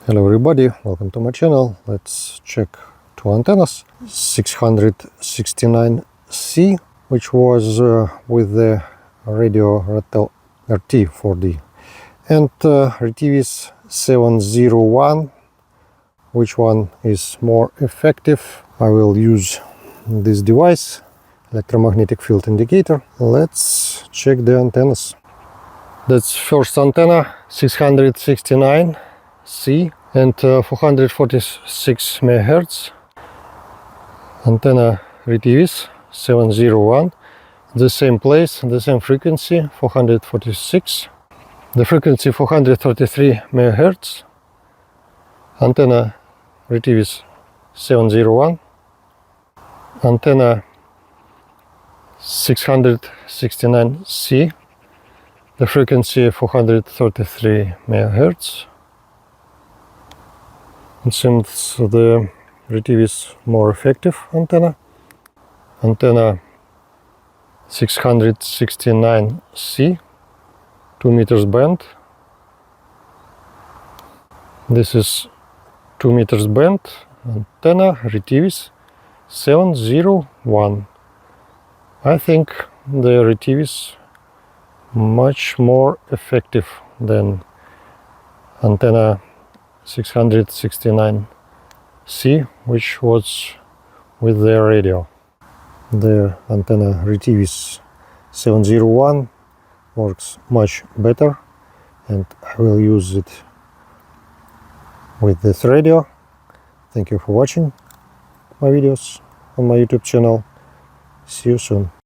Hello everybody, welcome to my channel. Let's check two antennas. 669C, which was with the Radiotory RT 4D, and Retevis 701. Which one is more effective? I will use this device, electromagnetic field indicator. Let's check the antennas. That's first antenna, 669C and 446 MHz. Antenna Retevis 701, the same place, the same frequency, 446. The frequency 433 MHz. Antenna Retevis 701. Antenna 669C. The frequency 433 MHz. It seems the Retevis more effective antenna. Antenna 669C, 2 meters band. This is 2 meters band antenna Retevis 701. I think the Retevis much more effective than antenna 669C, which was with the radio. The antenna Retevis 701 works much better, and I will use it with this radio. Thank you for watching my videos on my YouTube channel. See you soon.